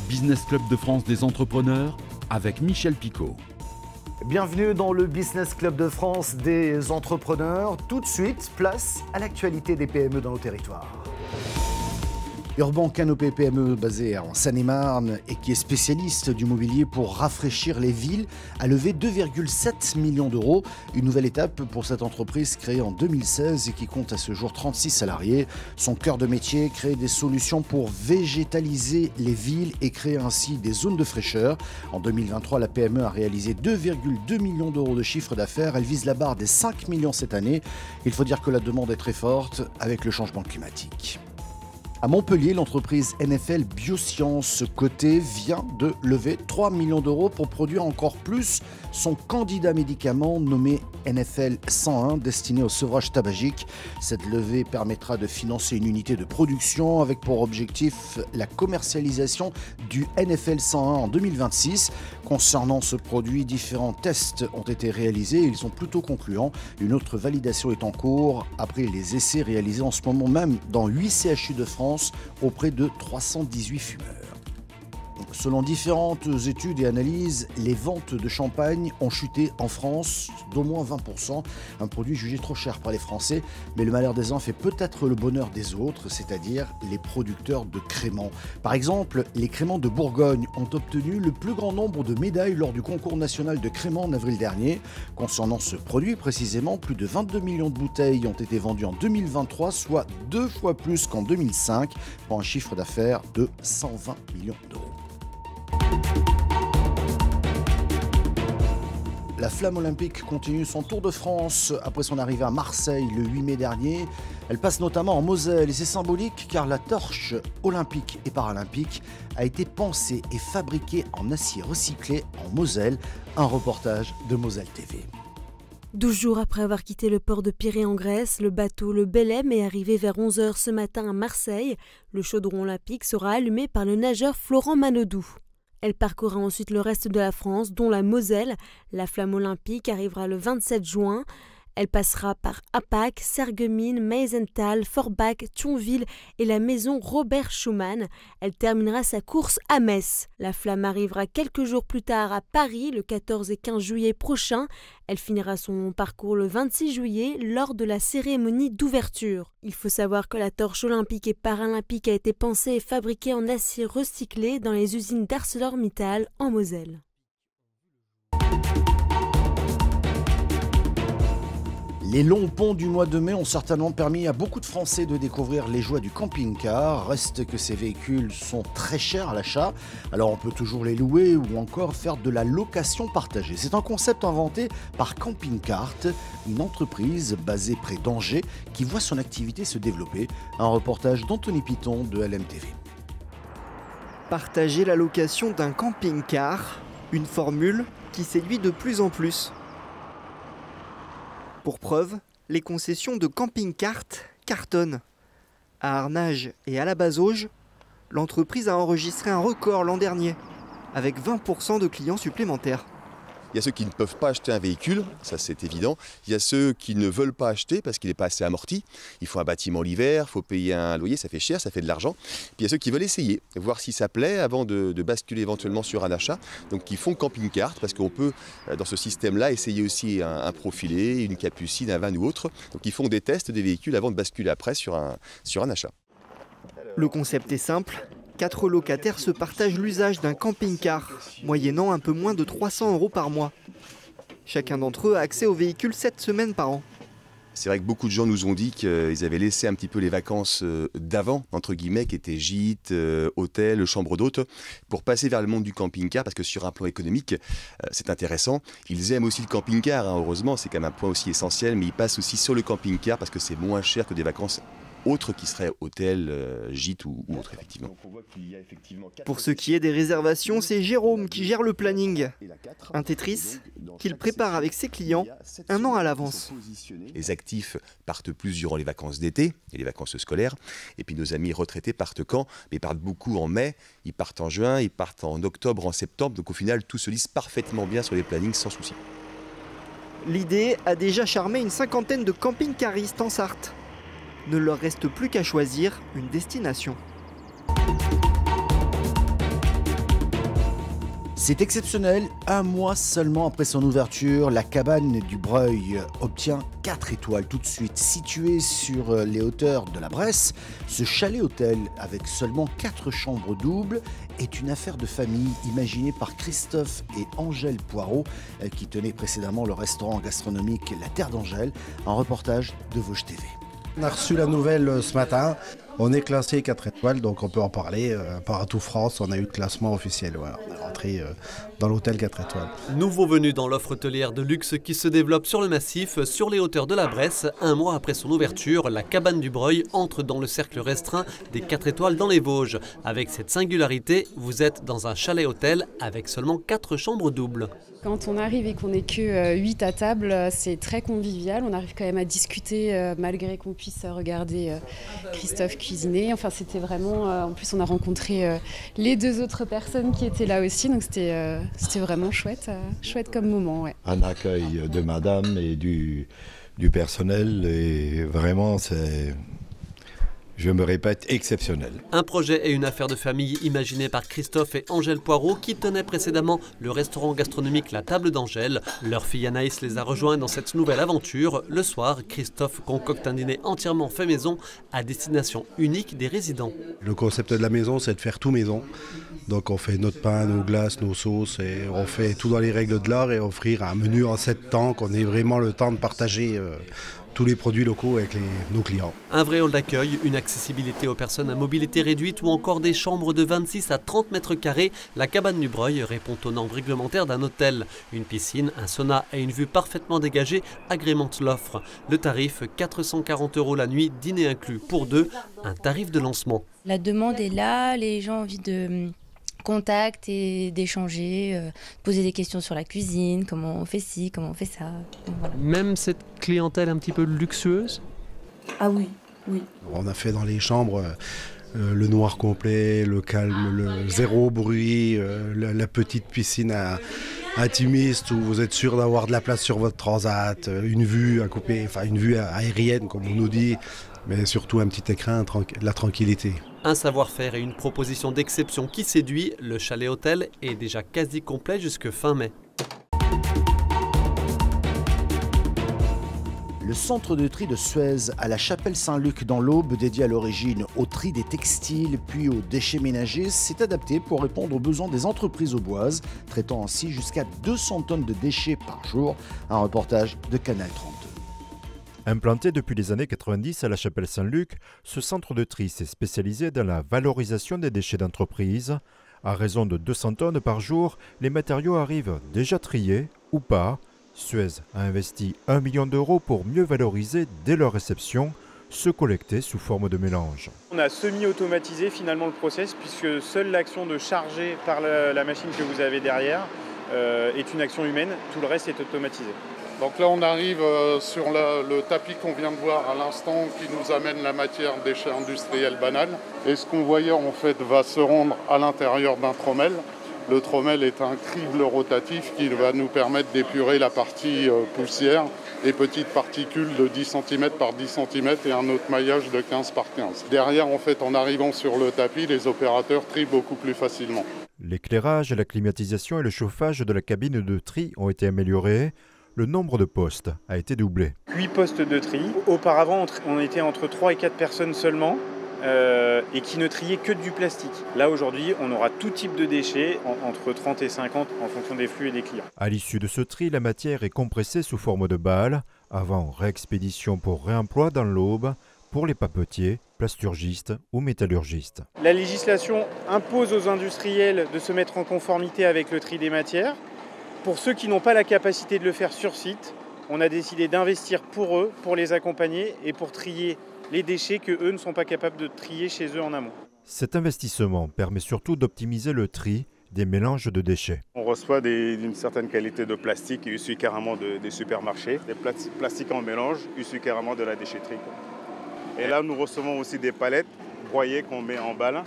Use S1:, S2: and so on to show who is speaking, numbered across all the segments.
S1: Business Club de France des entrepreneurs avec Michel Picot.
S2: Bienvenue dans le Business Club de France des entrepreneurs. Tout de suite, place à l'actualité des PME dans nos territoires. Urban Canopé PME, basé en Seine-et-Marne et qui est spécialiste du mobilier pour rafraîchir les villes, a levé 2,7 millions d'euros. Une nouvelle étape pour cette entreprise créée en 2016 et qui compte à ce jour 36 salariés. Son cœur de métier, créer des solutions pour végétaliser les villes et créer ainsi des zones de fraîcheur. En 2023, la PME a réalisé 2,2 millions d'euros de chiffre d'affaires. Elle vise la barre des 5 millions cette année. Il faut dire que la demande est très forte avec le changement climatique. À Montpellier, l'entreprise NFL Biosciences cotée vient de lever 3 millions d'euros pour produire encore plus son candidat médicament nommé NFL 101 destiné au sevrage tabagique. Cette levée permettra de financer une unité de production avec pour objectif la commercialisation du NFL 101 en 2026. Concernant ce produit, différents tests ont été réalisés et ils sont plutôt concluants. Une autre validation est en cours après les essais réalisés en ce moment même dans 8 CHU de France auprès de 318 fumeurs. Selon différentes études et analyses, les ventes de champagne ont chuté en France d'au moins 20%, un produit jugé trop cher par les Français. Mais le malheur des uns fait peut-être le bonheur des autres, c'est-à-dire les producteurs de créments. Par exemple, les créments de Bourgogne ont obtenu le plus grand nombre de médailles lors du concours national de créments en avril dernier. Concernant ce produit précisément, plus de 22 millions de bouteilles ont été vendues en 2023, soit 2 fois plus qu'en 2005, pour un chiffre d'affaires de 120 millions d'euros. La flamme olympique continue son tour de France après son arrivée à Marseille le 8 mai dernier. Elle passe notamment en Moselle et c'est symbolique car la torche olympique et paralympique a été pensée et fabriquée en acier recyclé en Moselle. Un reportage de Moselle TV.
S3: 12 jours après avoir quitté le port de Pirée en Grèce, le bateau le Belém est arrivé vers 11h ce matin à Marseille. Le chaudron olympique sera allumé par le nageur Florent Manodou. Elle parcourra ensuite le reste de la France, dont la Moselle. La flamme olympique arrivera le 27 juin. Elle passera par Apac, Sarreguemines, Meisenthal, Forbach, Thionville et la maison Robert Schumann. Elle terminera sa course à Metz. La flamme arrivera quelques jours plus tard à Paris, le 14 et 15 juillet prochain. Elle finira son parcours le 26 juillet lors de la cérémonie d'ouverture. Il faut savoir que la torche olympique et paralympique a été pensée et fabriquée en acier recyclé dans les usines d'ArcelorMittal en Moselle.
S2: Les longs ponts du mois de mai ont certainement permis à beaucoup de Français de découvrir les joies du camping-car. Reste que ces véhicules sont très chers à l'achat, alors on peut toujours les louer ou encore faire de la location partagée. C'est un concept inventé par Camping Cart, une entreprise basée près d'Angers qui voit son activité se développer. Un reportage d'Anthony Piton de LMTV.
S4: Partager la location d'un camping-car, une formule qui séduit de plus en plus. Pour preuve, les concessions de camping-cart cartonnent. À Arnage et à la Bazauge, l'entreprise a enregistré un record l'an dernier, avec 20% de clients supplémentaires.
S5: Il y a ceux qui ne peuvent pas acheter un véhicule, ça c'est évident. Il y a ceux qui ne veulent pas acheter parce qu'il n'est pas assez amorti. Il faut un bâtiment l'hiver, il faut payer un loyer, ça fait cher, ça fait de l'argent. Puis il y a ceux qui veulent essayer, voir si ça plaît avant de basculer éventuellement sur un achat. Donc ils font camping-cart parce qu'on peut, dans ce système-là, essayer aussi un Profilé, une Capucine, un van ou autre. Donc ils font des tests des véhicules avant de basculer après sur un achat.
S4: Le concept est simple. 4 locataires se partagent l'usage d'un camping-car, moyennant un peu moins de 300 € par mois. Chacun d'entre eux a accès au véhicule 7 semaines par an.
S5: C'est vrai que beaucoup de gens nous ont dit qu'ils avaient laissé un petit peu les vacances d'avant, entre guillemets, qui étaient gîtes, hôtels, chambres d'hôtes, pour passer vers le monde du camping-car, parce que sur un plan économique, c'est intéressant. Ils aiment aussi le camping-car, hein, heureusement, c'est quand même un point aussi essentiel, mais ils passent aussi sur le camping-car parce que c'est moins cher que des vacances autres qui seraient hôtels, gîtes ou autres, effectivement.
S4: Pour ce qui est des réservations, c'est Jérôme qui gère le planning. Un Tetris qu'il prépare avec ses clients un an à l'avance.
S5: Les actifs partent plus durant les vacances d'été et les vacances scolaires. Et puis nos amis retraités partent quand? Mais ils partent beaucoup en mai, ils partent en juin, ils partent en octobre, en septembre. Donc au final, tout se lisse parfaitement bien sur les plannings sans souci.
S4: L'idée a déjà charmé une cinquantaine de camping-caristes en Sarthe. Ne leur reste plus qu'à choisir une destination.
S2: C'est exceptionnel, un mois seulement après son ouverture, la cabane du Breuil obtient 4 étoiles tout de suite. Situé sur les hauteurs de la Bresse, ce chalet-hôtel avec seulement 4 chambres doubles est une affaire de famille imaginée par Christophe et Angèle Poirot qui tenaient précédemment le restaurant gastronomique La Terre d'Angèle, un reportage de Vosges TV.
S6: On a reçu la nouvelle ce matin, on est classé 4 étoiles, donc on peut en parler. Partout France, on a eu le classement officiel. Voilà. On est rentré dans l'hôtel 4 étoiles.
S7: Nouveau venu dans l'offre hôtelière de luxe qui se développe sur le massif, sur les hauteurs de la Bresse. Un mois après son ouverture, la cabane du Breuil entre dans le cercle restreint des 4 étoiles dans les Vosges. Avec cette singularité, vous êtes dans un chalet-hôtel avec seulement 4 chambres doubles.
S8: Quand on arrive et qu'on n'est que 8 à table, c'est très convivial. On arrive quand même à discuter malgré qu'on puisse regarder Christophe cuisiner. Enfin, c'était vraiment... en plus, on a rencontré les 2 autres personnes qui étaient là aussi. Donc, c'était vraiment chouette comme moment. Ouais.
S9: Un accueil de madame et du personnel. Et vraiment, c'est... Je me répète, exceptionnel.
S7: Un projet et une affaire de famille imaginés par Christophe et Angèle Poirot qui tenaient précédemment le restaurant gastronomique La Table d'Angèle. Leur fille Anaïs les a rejoints dans cette nouvelle aventure. Le soir, Christophe concocte un dîner entièrement fait maison à destination unique des résidents.
S6: Le concept de la maison, c'est de faire tout maison. Donc on fait notre pain, nos glaces, nos sauces et on fait tout dans les règles de l'art et offrir un menu en 7 temps, qu'on ait vraiment le temps de partager tous les produits locaux avec nos clients.
S7: Un vrai hall d'accueil, une accessibilité aux personnes à mobilité réduite ou encore des chambres de 26 à 30 mètres carrés, la cabane du Breuil répond aux normes réglementaires d'un hôtel. Une piscine, un sauna et une vue parfaitement dégagée agrémentent l'offre. Le tarif, 440 € la nuit, dîner inclus pour 2, un tarif de lancement.
S10: La demande est là, les gens ont envie de contact et d'échanger, poser des questions sur la cuisine, comment on fait ci, comment on fait ça. Voilà.
S7: Même cette clientèle un petit peu luxueuse ?
S10: Ah oui, oui.
S6: On a fait dans les chambres le noir complet, le calme, le zéro bruit, la petite piscine intimiste où vous êtes sûr d'avoir de la place sur votre transat, une vue à couper, enfin une vue aérienne comme on nous dit, mais surtout un petit écran, la tranquillité.
S7: Un savoir-faire et une proposition d'exception qui séduit, le chalet-hôtel est déjà quasi complet jusque fin mai.
S2: Le centre de tri de Suez à la Chapelle Saint-Luc dans l'Aube, dédié à l'origine au tri des textiles puis aux déchets ménagers, s'est adapté pour répondre aux besoins des entreprises auboises, traitant ainsi jusqu'à 200 tonnes de déchets par jour. Un reportage de Canal 32.
S11: Implanté depuis les années 90 à la Chapelle Saint-Luc, ce centre de tri s'est spécialisé dans la valorisation des déchets d'entreprise. À raison de 200 tonnes par jour, les matériaux arrivent déjà triés ou pas. Suez a investi 1 million d'euros pour mieux valoriser dès leur réception, ceux collectés sous forme de mélange.
S12: On a semi-automatisé finalement le process puisque seule l'action de charger par la machine que vous avez derrière est une action humaine, tout le reste est automatisé.
S13: Donc là on arrive sur le tapis qu'on vient de voir à l'instant qui nous amène la matière déchets industriels banals. Et ce qu'on voyait en fait va se rendre à l'intérieur d'un trommel. Le trommel est un crible rotatif qui va nous permettre d'épurer la partie poussière et petites particules de 10 cm par 10 cm et un autre maillage de 15 par 15. Derrière, en fait, en arrivant sur le tapis, les opérateurs trient beaucoup plus facilement.
S11: L'éclairage, la climatisation et le chauffage de la cabine de tri ont été améliorés. Le nombre de postes a été doublé.
S12: 8 postes de tri. Auparavant, on était entre 3 et 4 personnes seulement. Et qui ne triait que du plastique. Là aujourd'hui, on aura tout type de déchets, entre 30 et 50 en fonction des flux et des clients.
S11: À l'issue de ce tri, la matière est compressée sous forme de balles, avant réexpédition pour réemploi dans l'Aube pour les papetiers, plasturgistes ou métallurgistes.
S12: La législation impose aux industriels de se mettre en conformité avec le tri des matières. Pour ceux qui n'ont pas la capacité de le faire sur site, on a décidé d'investir pour eux, pour les accompagner et pour trier les déchets qu'eux ne sont pas capables de trier chez eux en amont.
S11: Cet investissement permet surtout d'optimiser le tri des mélanges de déchets.
S14: On reçoit d'une certaine qualité de plastique issu carrément des supermarchés, des plastiques en mélange issus carrément de la déchetterie. Et là, nous recevons aussi des palettes broyées qu'on met en balle.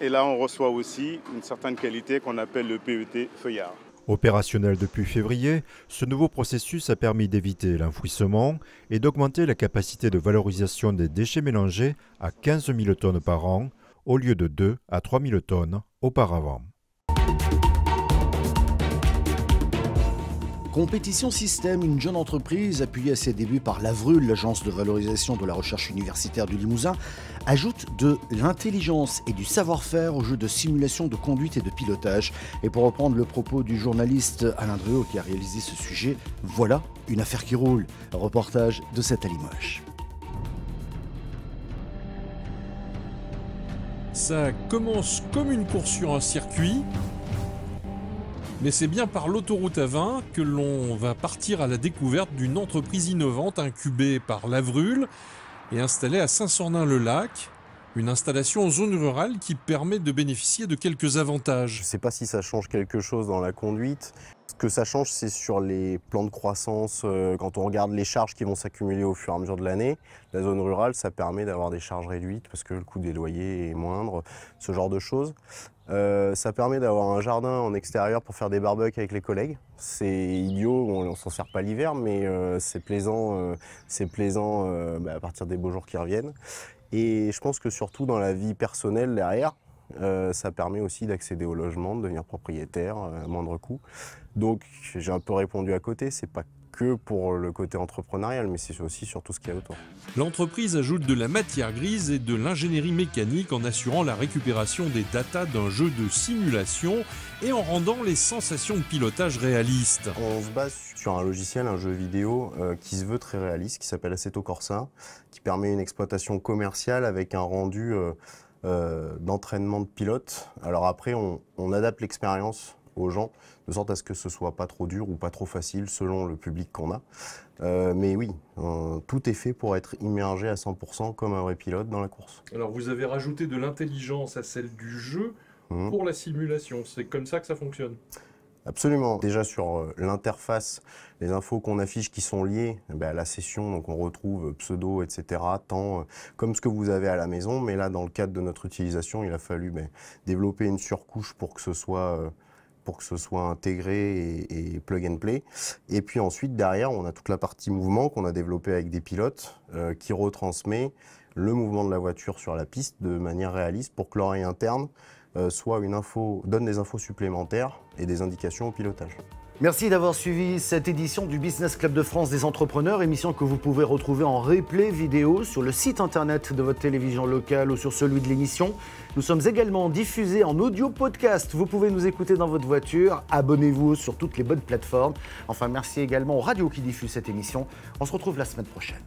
S14: Et là, on reçoit aussi une certaine qualité qu'on appelle le PET feuillard.
S11: Opérationnel depuis février, ce nouveau processus a permis d'éviter l'enfouissement et d'augmenter la capacité de valorisation des déchets mélangés à 15 000 tonnes par an, au lieu de 2 à 3 000 tonnes auparavant.
S2: Compétition Système, une jeune entreprise appuyée à ses débuts par l'Avrul, l'agence de valorisation de la recherche universitaire du Limousin, ajoute de l'intelligence et du savoir-faire au jeu de simulation de conduite et de pilotage. Et pour reprendre le propos du journaliste Alain Dréau qui a réalisé ce sujet, voilà une affaire qui roule. Reportage de cette à Limoges.
S15: Ça commence comme une course sur un circuit, mais c'est bien par l'autoroute A20 que l'on va partir à la découverte d'une entreprise innovante incubée par l'Avrul et installée à Saint-Sornin-le-Lac, une installation en zone rurale qui permet de bénéficier de quelques avantages.
S16: Je ne sais pas si ça change quelque chose dans la conduite. Ce que ça change, c'est sur les plans de croissance. Quand on regarde les charges qui vont s'accumuler au fur et à mesure de l'année, la zone rurale, ça permet d'avoir des charges réduites parce que le coût des loyers est moindre, ce genre de choses. Ça permet d'avoir un jardin en extérieur pour faire des barbecues avec les collègues. C'est idiot, on ne s'en sert pas l'hiver, mais c'est plaisant, à partir des beaux jours qui reviennent. Et je pense que surtout dans la vie personnelle derrière, ça permet aussi d'accéder au logement, de devenir propriétaire à moindre coût. Donc j'ai un peu répondu à côté, c'est pas que pour le côté entrepreneurial, mais c'est aussi sur tout ce qu'il y a autour.
S15: L'entreprise ajoute de la matière grise et de l'ingénierie mécanique en assurant la récupération des datas d'un jeu de simulation et en rendant les sensations de pilotage réalistes.
S16: On se base sur un logiciel, un jeu vidéo qui se veut très réaliste, qui s'appelle Assetto Corsa, qui permet une exploitation commerciale avec un rendu d'entraînement de pilote. Alors après, on adapte l'expérience aux gens, de sorte à ce que ce soit pas trop dur ou pas trop facile selon le public qu'on a. Mais oui, tout est fait pour être immergé à 100% comme un vrai pilote dans la course.
S15: Alors vous avez rajouté de l'intelligence à celle du jeu pour la simulation, c'est comme ça que ça fonctionne?
S16: Absolument. Déjà sur l'interface, les infos qu'on affiche qui sont liées à la session, donc on retrouve pseudo, etc., temps, comme ce que vous avez à la maison, mais là dans le cadre de notre utilisation, il a fallu développer une surcouche pour que ce soit intégré et plug and play. Et puis ensuite, derrière, on a toute la partie mouvement qu'on a développée avec des pilotes qui retransmet le mouvement de la voiture sur la piste de manière réaliste pour que l'oreille interne donne des infos supplémentaires et des indications au pilotage.
S2: Merci d'avoir suivi cette édition du Business Club de France des entrepreneurs, émission que vous pouvez retrouver en replay vidéo sur le site internet de votre télévision locale ou sur celui de l'émission. Nous sommes également diffusés en audio podcast. Vous pouvez nous écouter dans votre voiture. Abonnez-vous sur toutes les bonnes plateformes. Enfin, merci également aux radios qui diffusent cette émission. On se retrouve la semaine prochaine.